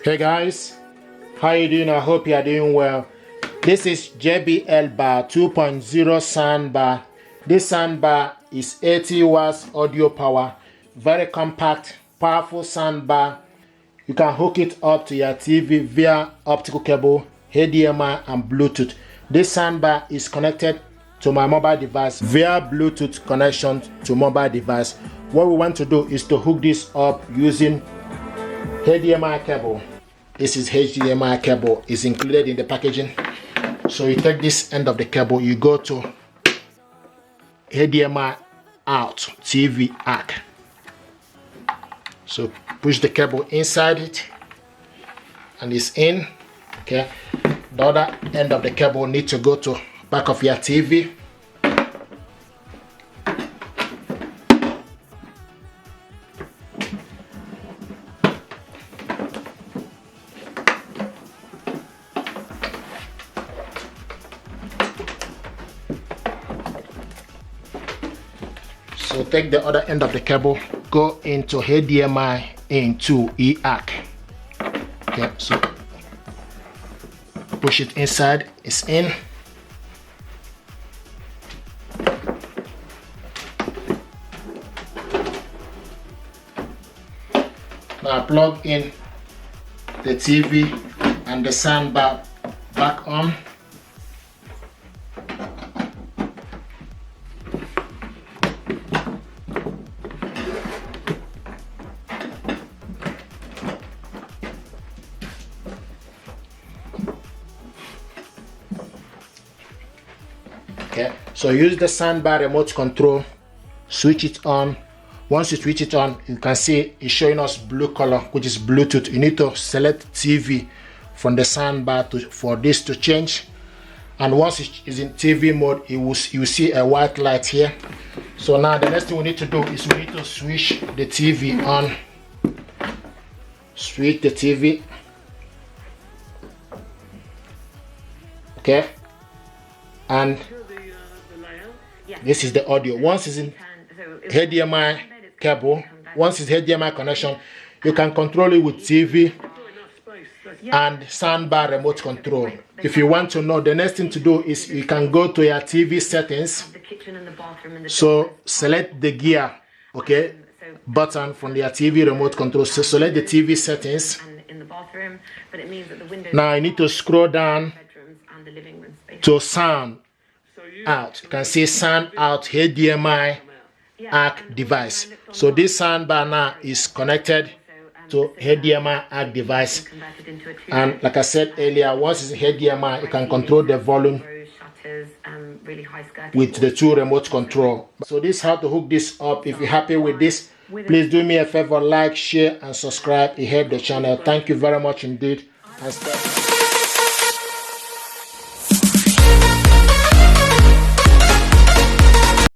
Hey guys, how you doing? I hope you are doing well. This is JBL Bar 2.0 soundbar. This soundbar is 80 watts audio power, very compact, powerful soundbar. You can hook it up to your TV via optical cable, HDMI and Bluetooth. This soundbar is connected to my mobile device via Bluetooth connection to mobile device. What we want to do is to hook this up using HDMI cable. This is HDMI cable, is included in the packaging. So you take this end of the cable, you go to HDMI out TV ARC. So push the cable inside it and it's in. Okay, the other end of the cable need to go to back of your TV. So take the other end of the cable, go into HDMI into ARC. Okay, so push it inside, it's in. Now plug in the TV and the soundbar back on. Okay, so use the soundbar remote control, switch it on. Once you switch it on, you can see it's showing us blue color, which is Bluetooth. You need to select TV from the soundbar for this to change. And once it is in TV mode, you will see a white light here. So now the next thing we need to do is we need to switch the TV on. Switch the TV. Okay, and this is the audio. Once it's in HDMI cable, once it's HDMI connection, you can control it with TV and soundbar remote control. If you want to know, the next thing to do is you can go to your TV settings. So select the gear, okay, button from your TV remote control. So select the TV settings. Now you need to scroll down to sound out. You can see sound out HDMI ARC device. So this soundbar now is connected to HDMI ARC device, and like I said earlier, once it's HDMI, you can control the volume with the two remote control. So this is how to hook this up. If you're happy with this, please do me a favor, like, share and subscribe. It helps the channel. Thank you very much indeed, and